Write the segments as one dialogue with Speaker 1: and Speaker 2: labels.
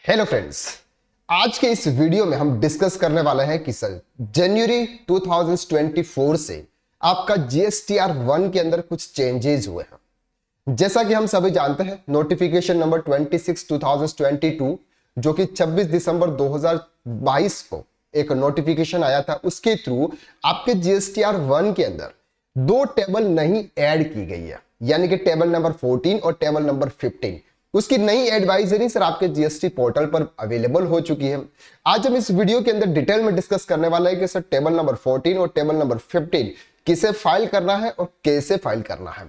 Speaker 1: Hello friends, आज के इस वीडियो में हम डिस्कस करने वाले हैं कि सर जनवरी 2024 से आपका जीएसटीआर 1 के अंदर कुछ चेंजेस हुए हैं। जैसा कि हम सभी जानते हैं, नोटिफिकेशन नंबर 26/2022 जो कि 26 दिसंबर 2022 को एक नोटिफिकेशन आया था, उसके थ्रू आपके जीएसटीआर 1 के अंदर दो टेबल नहीं ऐड की गई है, यानी कि टेबल नंबर 14 और टेबल नंबर 15। उसकी नई एडवाइजरी सर आपके जीएसटी पोर्टल पर अवेलेबल हो चुकी है। आज हम इस वीडियो के अंदर डिटेल में डिस्कस करने वाला है कि सर टेबल नंबर 14 और टेबल नंबर 15 किसे फाइल करना है और कैसे फाइल करना है।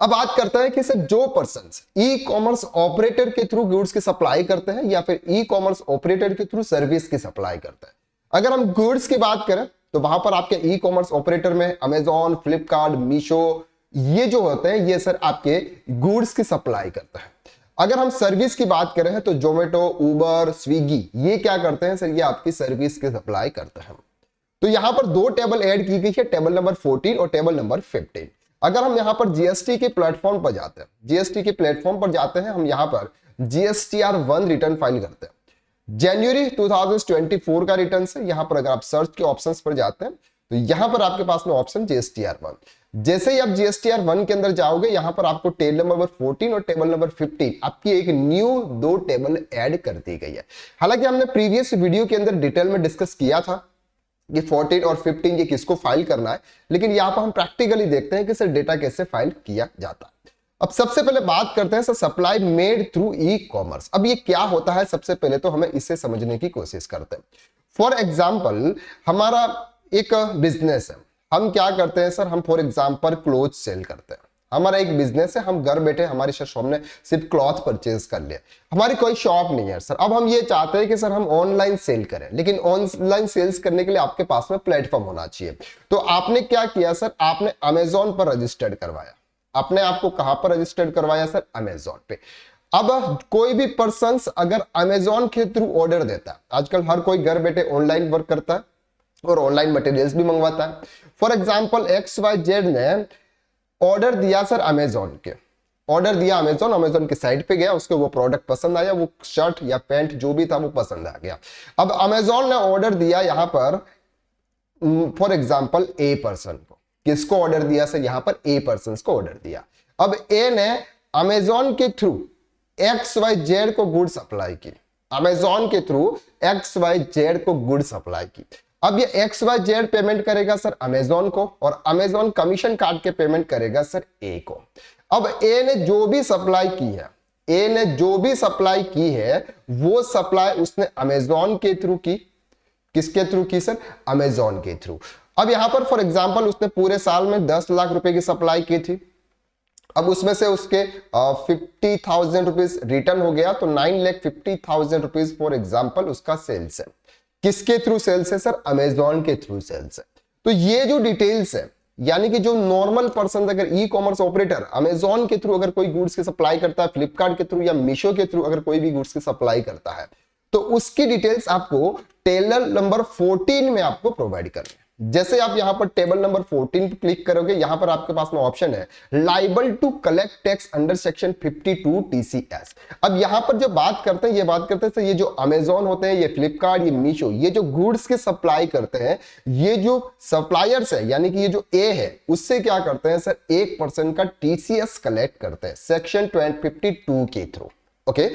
Speaker 1: अब बात करते हैं कि सर जो पर्संस ई कॉमर्स ऑपरेटर के थ्रू गुड्स की सप्लाई करते हैं या फिर ई कॉमर्स ऑपरेटर के थ्रू सर्विस की सप्लाई करते हैं। अगर हम गुड्स की बात करें तो वहां पर आपके ई कॉमर्स ऑपरेटर में अमेजॉन, फ्लिपकार्ट, मीशो, ये जो होते हैं ये सर आपके गुड्स की सप्लाई करते हैं। अगर हम सर्विस की बात करें तो जोमेटो, उबर, स्विगी ये क्या करते हैं सर, ये आपकी सर्विस की सप्लाई करते हैं। तो यहां पर दो टेबल ऐड की गई है, टेबल नंबर 14 और टेबल नंबर 15। अगर हम यहां पर जीएसटी के प्लेटफॉर्म पर जाते हैं, जीएसटी के प्लेटफॉर्म पर जाते हैं, हम यहां पर जीएसटीआर 1 रिटर्न फाइल करते हैं। जनवरी 2024 का रिटर्न है। यहां पर अगर आप सर्च के ऑप्शंस पर जाते हैं तो यहां पर आपके पास में ऑप्शन जीएसटीआर 1। जैसे ही आप जीएसटीआर 1 के अंदर जाओगे, यहां पर आपको टेबल नंबर 14 और टेबल नंबर 15 आपकी एक न्यू दो टेबल ऐड कर दी गई है। हालांकि हमने प्रीवियस वीडियो के अंदर डिटेल में डिस्कस किया था कि 14 और 15 ये किसको फाइल करना है, लेकिन यहां पर हम प्रैक्टिकली देखते हैं कि सर डेटा कैसे फाइल किया जाता है। अब सबसे पहले बात करते हैं sir supply made through e commerce. अब ये क्या होता है, सबसे पहले तो हमें इसे समझने की कोशिश करते हैं। फॉर एग्जाम्पल, हमारा एक बिजनेस है, हम क्या करते हैं सर, हम फॉर एग्जाम्पल क्लोथ सेल करते हैं। हमारा एक बिजनेस है, हम घर बैठे हमारी शॉप ने सिर्फ क्लॉथ परचेज कर लिया, हमारी कोई शॉप नहीं है सर। अब हम ये चाहते हैं कि सर हम ऑनलाइन सेल करें, लेकिन ऑनलाइन सेल्स करने के लिए आपके पास में प्लेटफॉर्म होना चाहिए। तो आपने क्या किया सर, आपने अमेजोन पर रजिस्टर्ड करवाया। आपने आपको कहां पर रजिस्टर्ड करवाया सर, अमेजोन पे। अब कोई भी पर्सन अगर अमेजोन के थ्रू ऑर्डर देता है, आजकल हर कोई घर बैठे ऑनलाइन वर्क करता है और ऑनलाइन मटेरियल्स भी मंगवाता है। फॉर एग्जाम्पल XYZ ने ऑर्डर दिया सर अमेजोन के, ऑर्डर दिया अमेजोन की साइट पे गया, उसको वो प्रोडक्ट पसंद आया, वो शर्ट या पैंट जो भी था वो पसंद आ गया। अब अमेजोन ने ऑर्डर दिया यहां पर फॉर एग्जाम्पल ए पर्सन को। किसको ऑर्डर दिया सर, यहां पर ए पर्सन को ऑर्डर दिया। अब ए ने अमेजोन के थ्रू XYZ को गुड सप्लाई की, अमेजोन के थ्रू XYZ को गुड सप्लाई की। अब ये XYZ पेमेंट करेगा सर अमेजोन को, और अमेजोन कमीशन काट के पेमेंट करेगा सर ए को। अब ए ने जो भी सप्लाई की है, ए ने जो भी सप्लाई की है वो सप्लाई उसने अमेजोन के थ्रू की। किसके थ्रू की सर, अमेजोन के थ्रू। अब यहां पर फॉर एग्जांपल उसने पूरे साल में 10 लाख रुपए की सप्लाई की थी। अब उसमें से उसके 50,000 रुपीज रिटर्न हो गया, तो 9,50,000 रुपीज फॉर एग्जाम्पल उसका सेल्स है। किसके थ्रू सेल्स है सर, अमेजोन के थ्रू सेल्स है। तो ये जो डिटेल्स है, यानी कि जो नॉर्मल पर्सन अगर ई कॉमर्स ऑपरेटर अमेजोन के थ्रू अगर कोई गुड्स की सप्लाई करता है, फ्लिपकार्ट के थ्रू या मीशो के थ्रू अगर कोई भी गुड्स की सप्लाई करता है, तो उसकी डिटेल्स आपको टेबल नंबर 14 में आपको प्रोवाइड करनी है। जैसे आप यहां पर टेबल नंबर 14 पे क्लिक करोगे, यहां पर आपके पास में ऑप्शन है liable to collect tax under section 52 TCS। अब यहां पर जो बात करते हैं, ये बात करते हैं ये जो अमेजोन होते हैं, ये फ्लिपकार्ट, ये मीशो, ये जो गुड्स के सप्लाई करते हैं, ये जो सप्लायर्स है यानी कि ये जो ए है, उससे क्या करते हैं सर, 1% का TCS कलेक्ट करते हैं सेक्शन 52 के थ्रू। ओके,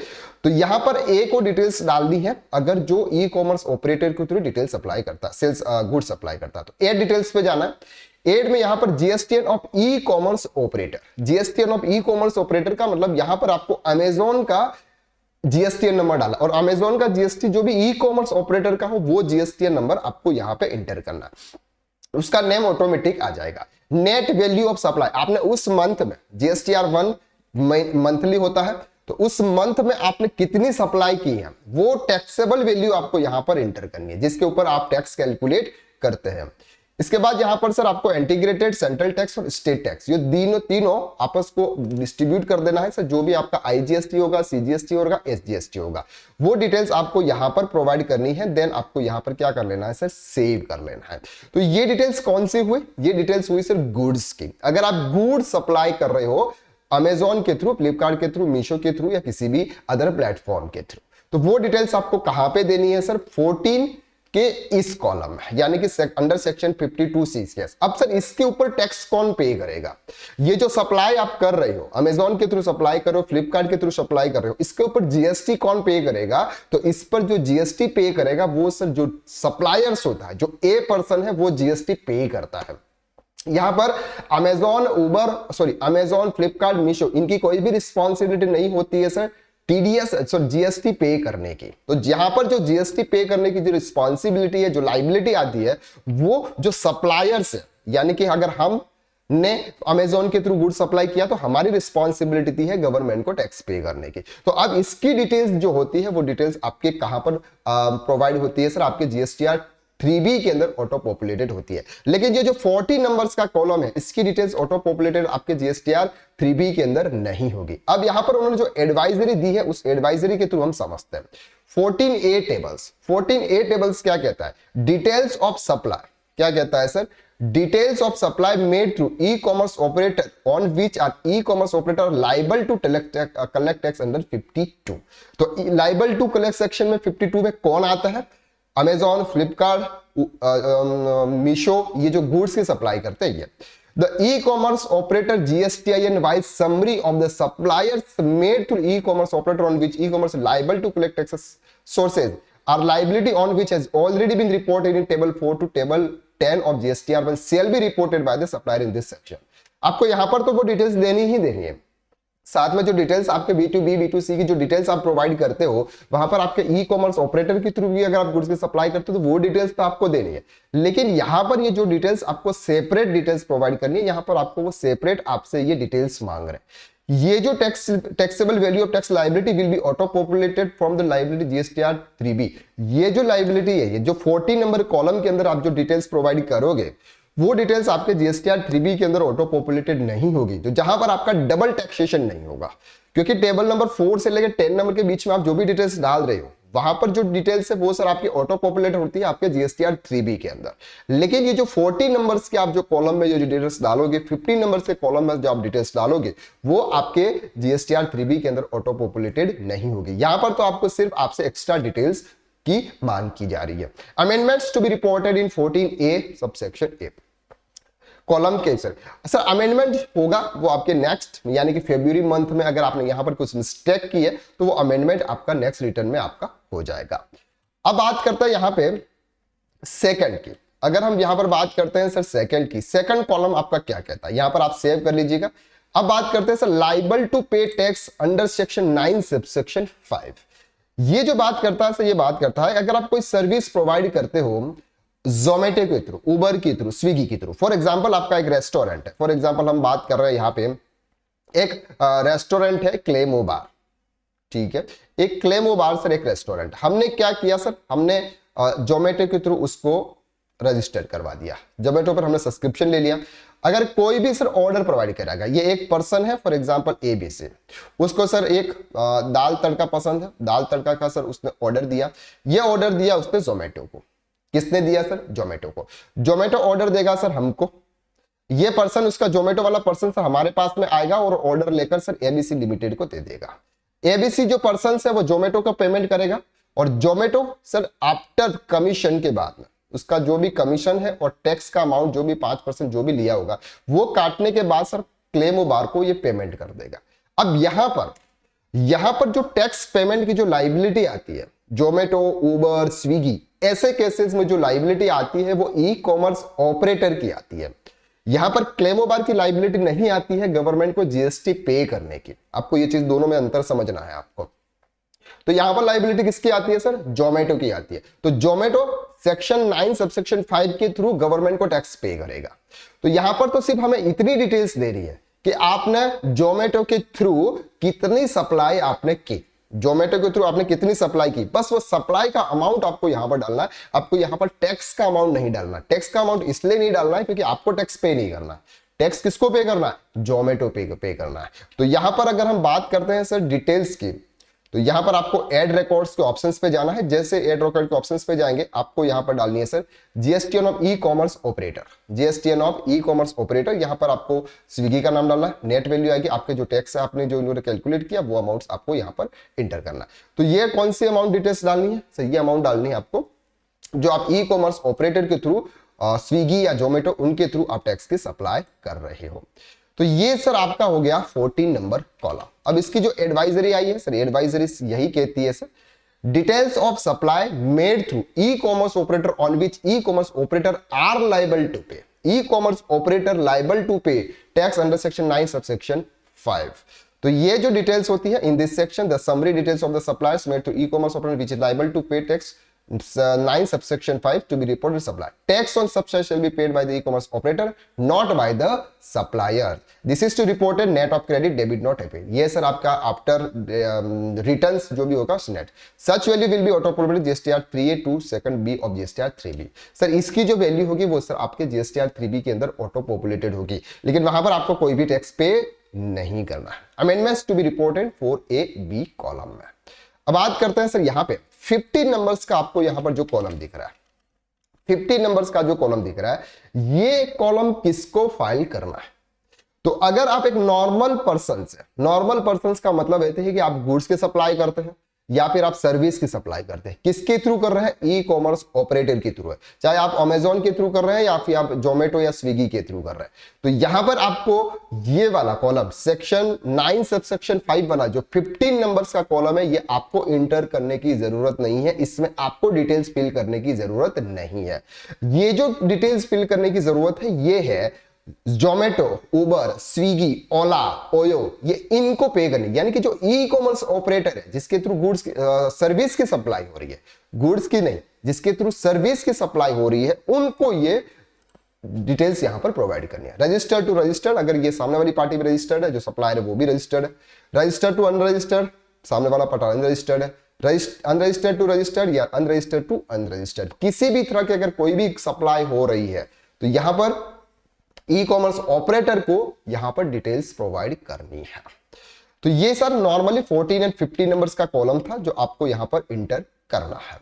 Speaker 1: तो यहां पर ए को डिटेल्स डाल दी है, अगर जो ई कॉमर्स ऑपरेटर के थ्रू डिटेल सप्लाई करता है, सेल्स गुड सप्लाई करता है, तो एड डिटेल्स पे जाना है। एड में यहां पर GSTN of E commerce operator, GSTN of E commerce operator का मतलब यहां पर आपको अमेजोन का जीएसटीएन नंबर डाला, और अमेजोन का जीएसटी जो भी ई कॉमर्स ऑपरेटर का हो वो जीएसटीएन नंबर आपको यहां पे एंटर करना है। उसका नेम ऑटोमेटिक आ जाएगा। नेट वैल्यू ऑफ सप्लाई, आपने उस मंथ में जीएसटीआर 1 मंथली होता है, तो उस मंथ में आपने कितनी सप्लाई की है वो टैक्सेबल वैल्यू आपको यहां पर एंटर करनी है, जिसके ऊपर आप टैक्स कैलकुलेट करते हैं। इसके बाद यहां पर सर आपको इंटीग्रेटेड सेंट्रल टैक्स और स्टेट टैक्स, ये तीनों आपस को डिस्ट्रीब्यूट कर देना है सर। जो भी आपका आईजीएसटी होगा, सीजीएसटी होगा, एसजीएसटी होगा, वो डिटेल्स आपको यहां पर प्रोवाइड करनी है। देन आपको यहां पर क्या कर लेना है सर, सेव कर लेना है। तो ये डिटेल्स कौन सी हुई, ये डिटेल्स हुई सर गुड्स की। अगर आप गुड्स सप्लाई कर रहे हो अमेजोन के थ्रू, फ्लिपकार्ट के थ्रू, मीशो के थ्रू या किसी भी अदर प्लेटफॉर्म के थ्रू, तो वो डिटेल्स आपको कहां पे देनी है सर, 14 के इस कॉलम में, यानी कि अंडर सेक्शन 52 सीसीएस। अब सर इसके ऊपर टैक्स कौन पे करेगा? ये जो सप्लाई आप कर रहे हो, अमेजॉन के थ्रू सप्लाई कर रहे हो, फ्लिपकार्ट के थ्रू सप्लाई कर रहे हो, इसके ऊपर जीएसटी कौन पे करेगा? तो इस पर जो जीएसटी पे करेगा वो सर जो सप्लायर्स होता है, जो ए पर्सन है, वो जीएसटी पे करता है। यहां पर अमेजॉन, फ्लिपकार्ट, मीशो, इनकी कोई भी रिस्पॉन्सिबिलिटी नहीं होती है सर टीडीएस जीएसटी पे करने की। तो यहां पर जो जीएसटी पे करने की जो रिस्पॉन्सिबिलिटी है, जो लाइबिलिटी आती है, वो जो सप्लायर्स है, यानी कि अगर हम ने अमेजॉन के थ्रू गुड सप्लाई किया तो हमारी रिस्पॉन्सिबिलिटी थी है गवर्नमेंट को टैक्स पे करने की। तो अब इसकी डिटेल्स जो होती है वो डिटेल्स आपके कहां पर प्रोवाइड होती है सर, आपके जीएसटीआर 3B के अंदर ऑटो पॉपुलेटेड होती है। लेकिन ये जो 40 नंबर्स का कॉलम है, इसकी डिटेल्स ऑटो पॉपुलेटेड आपके जीएसटीआर 3B के अंदर नहीं होगी। अब यहां पर उन्होंने जो एडवाइजरी दी है, उस एडवाइजरी के थ्रू हम समझते हैं। 14A टेबल्स क्या कहता है? डिटेल्स ऑफ सप्लाई, क्या कहता है sir? Details of supply made through e commerce operator on which are e commerce operator liable to collect tax under 52। तो लाइबल टू कलेक्ट सेक्शन में 52 में कौन आता है? अमेजॉन, फ्लिपकार्ट, मीशो, ये जो गुड्स की सप्लाई करते हैं। The e commerce operator GSTIN wise summary of the suppliers made through e commerce operator on which e commerce liable to collect taxes sources are liability on which has already been reported in table 4 to table 10 of GSTR one shall be reported by the supplier in this section। आपको यहां पर तो वो details देनी ही देनी है। साथ में जो डिटेल्स आपके B2B, B2C की जो डिटेल्स आप प्रोवाइड करते हो, वहां पर आपके ई कॉमर्स ऑपरेटर के थ्रू भी अगर आप गुड्स की सप्लाई करते हो तो वो डिटेल्स तो आपको देनी है। लेकिन यहां पर ये जो डिटेल्स आपको सेपरेट डिटेल्स प्रोवाइड करनी है, यहां पर आपको वो सेपरेट आपसे ये डिटेल्स मांग रहे हैं। ये जो taxable value of tax liability will be auto populated from the liability GSTR 3B। ये जो लायबिलिटी है, ये जो 40 नंबर कॉलम के अंदर आप जो डिटेल्स प्रोवाइड करोगे, वो डिटेल्स आपके जीएसटीआर 3B के अंदर ऑटो पॉपुलेटेड नहीं होगी, तो जहां पर आपका डबल टैक्सेशन नहीं होगा। क्योंकि टेबल नंबर 4 से लेकर 10 नंबर के बीच में आप जो भी डिटेल्स डाल रहे हो, वहां पर जो डिटेल्स है वो सर आपकी ऑटो पॉपुलेट होती है आपके जीएसटीआर 3B के अंदर। लेकिन ये जो 40 नंबर्स के आप जो कॉलम में जो डिटेल्स डालोगे, 15 नंबर के कॉलम में जो आप डिटेल्स डालोगे, वो आपके जीएसटीआर 3B के अंदर ऑटो पॉपुलेटेड नहीं होगी। यहां पर तो आपको सिर्फ आपसे एक्स्ट्रा डिटेल्स की मांग की जा रही है। Amendments to be reported in 14A subsection A column के सर अमेंडमेंट होगा वो आपके नेक्स्ट, यानी कि फरवरी मंथ में अगर आपने यहां पर कुछ मिस्टेक की है तो वो अमेंडमेंट आपका नेक्स्ट रिटर्न में आपका हो जाएगा। अब बात करते हैं यहां पे सेकंड की। अगर हम यहां पर बात करते हैं सर सेकंड की, सेकंड कॉलम आपका क्या कहता है, यहां पर आप सेव कर लीजिएगा। अब बात करते हैं sir liable to pay tax under section 9 subsection 5। ये जो बात करता है सर, ये बात करता है अगर आप कोई सर्विस प्रोवाइड करते हो जोमेटो के थ्रू, उबर के थ्रू, स्विगी के थ्रू। फॉर एग्जांपल आपका एक रेस्टोरेंट है, फॉर एग्जांपल हम बात कर रहे हैं यहाँ पे एक रेस्टोरेंट है क्लेमो बार, ठीक है, एक क्लेमो बार सर एक रेस्टोरेंट। हमने क्या किया सर, हमने जोमेटो के थ्रू उसको रजिस्टर करवा दिया, जोमेटो पर हमने सब्सक्रिप्शन ले लिया। अगर कोई भी सर ऑर्डर प्रोवाइड करेगा, ये एक पर्सन है फॉर एग्जांपल ABC, उसको सर एक दाल तड़का पसंद है, दाल तड़का का सर उसने ऑर्डर दिया, ये ऑर्डर दिया उसने जोमेटो को। किसने दिया सर? जोमेटो को। जोमेटो ऑर्डर देगा सर हमको, ये पर्सन, उसका जोमेटो वाला पर्सन सर हमारे पास में आएगा और ऑर्डर लेकर सर ABC लिमिटेड को दे देगा। ABC जो पर्सन है वो जोमेटो का पेमेंट करेगा और जोमेटो सर आफ्टर कमीशन के बाद में उसका जो भी कमीशन है और टैक्स का अमाउंट जो भी 5% जो भी लिया होगा वो काटने के बाद सर क्लेमो बार को ये पेमेंट कर देगा। अब यहां पर जो टैक्स पेमेंट की जो लाइबिलिटी आती है, जोमेटो, उबर, स्विगी, ऐसे केसेस में जो लाइबिलिटी आती है वो ई कॉमर्स ऑपरेटर की आती है। यहां पर क्लेमो बार की लाइबिलिटी नहीं आती है गवर्नमेंट को जीएसटी पे करने की। आपको ये चीज दोनों में अंतर समझना है आपको। तो यहां पर लाइबिलिटी किसकी आती है सर? जोमेटो की आती है। तो जोमेटो सेक्शन 9 सबसेक्शन 5 के थ्रू गवर्नमेंट को टैक्स पे करेगा। तो यहां पर तो सिर्फ हमें इतनी डिटेल्स दे रही है कि आपने जोमेटो के थ्रू कितनी सप्लाई आपने की, जोमेटो के थ्रू आपने कितनी सप्लाई की, बस वो सप्लाई का अमाउंट आपको यहां पर डालना है। आपको यहां पर टैक्स का अमाउंट नहीं डालना। टैक्स का अमाउंट इसलिए नहीं डालना है क्योंकि आपको टैक्स पे नहीं करना। टैक्स किसको पे करना है? जोमेटो पे करना है। तो यहां पर अगर हम बात करते हैं सर डिटेल्स की, तो यहां पर आपको ऐड रिकॉर्ड्स के ऑप्शंस पे जाना है। जैसे ऐड रिकॉर्ड के ऑप्शंस पे जाएंगे आपको यहां पर डालनी है sir GSTN of E commerce operator, GSTN of E commerce operator. यहां पर आपको स्विगी का नाम डालना है, नेट वैल्यू आएगी, आपके जो टैक्स है आपने जो इन्होंने कैलकुलेट किया वो अमाउंट्स आपको यहां पर इंटर करना है। तो ये कौन सी अमाउंट डिटेल्स डालनी है सर, ये अमाउंट डालनी है आपको जो आप ई कॉमर्स ऑपरेटर के थ्रू स्विगी या जोमेटो उनके थ्रू आप टैक्स की सप्लाई कर रहे हो। तो ये सर आपका हो गया 14 नंबर कॉलम। अब इसकी जो एडवाइजरी आई है सर, एडवाइजरी यही कहती है sir details of supply made through e commerce operator on which e commerce operator are liable to pay, e commerce operator liable to pay tax under section 9 subsection 5। तो ये जो details होती है in this section the summary details of the suppliers made through e commerce operator which is liable to pay tax 9 subsection 5 to be reported supply. Tax on subsidy shall be paid by the e-commerce operator, not by the supplier. This is to reported net of credit debit not paid. ये sir आपका after returns जो भी होगा net such value will be auto populated GSTR 3A to second B of GSTR 3B। Sir इसकी जो value होगी वो sir आपके जीएसटीआर 3B के अंदर ऑटो पॉपुलेटेड होगी, लेकिन वहां पर आपको कोई भी टैक्स पे नहीं करना है। Amendments to be reported 4A-B column में। अब बात करते हैं सर यहां पे 50 नंबर्स का आपको यहां पर जो कॉलम दिख रहा है, 50 नंबर्स का जो कॉलम दिख रहा है ये कॉलम किसको फाइल करना है। तो अगर आप एक नॉर्मल पर्सन से, नॉर्मल पर्सन का मतलब कहते हैं कि आप गुड्स की सप्लाई करते हैं या फिर आप सर्विस की सप्लाई करते हैं, किसके थ्रू कर रहे हैं, ई कॉमर्स ऑपरेटर के थ्रू है, चाहे आप अमेजोन के थ्रू कर रहे हैं या फिर आप जोमेटो या स्विगी के थ्रू कर रहे हैं। तो यहां पर आपको ये वाला कॉलम सेक्शन 9 सबसेक्शन 5 वाला जो 15 नंबर्स का कॉलम है ये आपको इंटर करने की जरूरत नहीं है, इसमें आपको डिटेल्स फिल करने की जरूरत नहीं है। ये जो डिटेल्स फिल करने की जरूरत है ये है जोमेटो, उबर, स्विगी, ओला, ओयो, ये इनको पे करने, यानी कि जो ई कॉमर्स ऑपरेटर है जिसके थ्रू गुड्स सर्विस की सप्लाई हो रही है, गुड्स की नहीं जिसके थ्रू सर्विस की सप्लाई हो रही है, उनको ये डिटेल्स यहां पर प्रोवाइड करनी है। रजिस्टर्ड टू रजिस्टर्ड, अगर ये सामने वाली पार्टी भी रजिस्टर्ड है, जो सप्लायर है वो भी रजिस्टर्ड है। रजिस्टर्ड टू अनरजिस्टर्ड, सामने वाला पार्टी अनरजिस्टर्ड है। अनरजिस्टर्ड टू रजिस्टर्ड या अनरजिस्टर्ड टू अनरजिस्टर्ड, किसी भी तरह की अगर कोई भी सप्लाई हो रही है तो यहां पर ई कॉमर्स ऑपरेटर को यहां पर डिटेल्स प्रोवाइड करनी है। तो ये सर नॉर्मली 14 एंड 50 नंबर्स का कॉलम था जो आपको यहां पर इंटर करना है।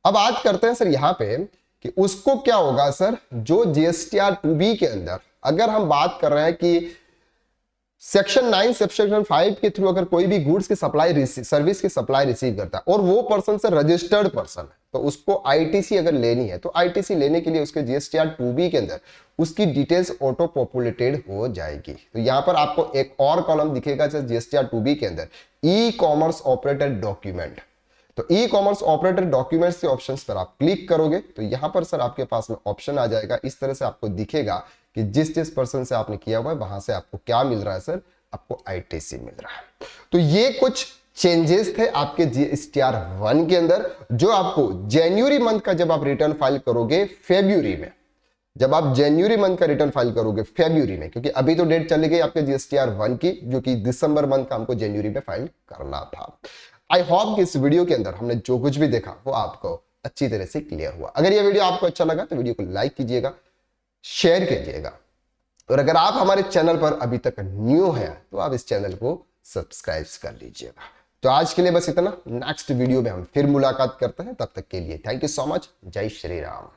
Speaker 1: अब बात करते हैं सर यहां पे कि उसको क्या होगा सर, जो जीएसटीआर 2B के अंदर अगर हम बात कर रहे हैं कि सेक्शन 9 सबसेक्शन 5 के थ्रू अगर कोई भी गुड्स की सप्लाई सर्विस की सप्लाई रिसीव करता है और वो पर्सन से रजिस्टर्ड पर्सन है तो उसको आईटीसी अगर लेनी है तो आईटीसी लेने के लिए उसके जीएसटीआर 2B के अंदर उसकी डिटेल्स ऑटो पॉपुलेटेड हो जाएगी। तो यहां पर आपको एक और कॉलम दिखेगा जीएसटीआर 2B के अंदर ई कॉमर्स ऑपरेटर डॉक्यूमेंट। तो ई कॉमर्स ऑपरेटर डॉक्यूमेंट्स के ऑप्शंस पर आप क्लिक करोगे तो यहां पर सर आपके पास में ऑप्शन आ जाएगा, इस तरह से आपको दिखेगा कि जिस जिस पर्सन से आपने किया हुआ है वहां से आपको क्या मिल रहा है सर, आपको आईटीसी मिल रहा है। तो ये कुछ चेंजेस थे आपके जीएसटीआर 1 के अंदर जो आपको जनवरी मंथ का जब आप रिटर्न फाइल करोगे फेब्रुअरी में, जब आप जनवरी मंथ का रिटर्न फाइल करोगे फेब्रुअरी में, क्योंकि अभी तो डेट चली गई आपके जीएसटीआर 1 की जो कि दिसंबर मंथ का हमको जनवरी में फाइल करना था। आई होप कि इस वीडियो के अंदर हमने जो कुछ भी देखा वो आपको अच्छी तरह से क्लियर हुआ। अगर ये वीडियो आपको अच्छा लगा तो वीडियो को लाइक कीजिएगा, शेयर कीजिएगा, और अगर आप हमारे चैनल पर अभी तक न्यू हैं तो आप इस चैनल को सब्सक्राइब कर लीजिएगा। तो आज के लिए बस इतना, नेक्स्ट वीडियो में हम फिर मुलाकात करते हैं, तब तक के लिए थैंक यू सो मच। जय श्री राम।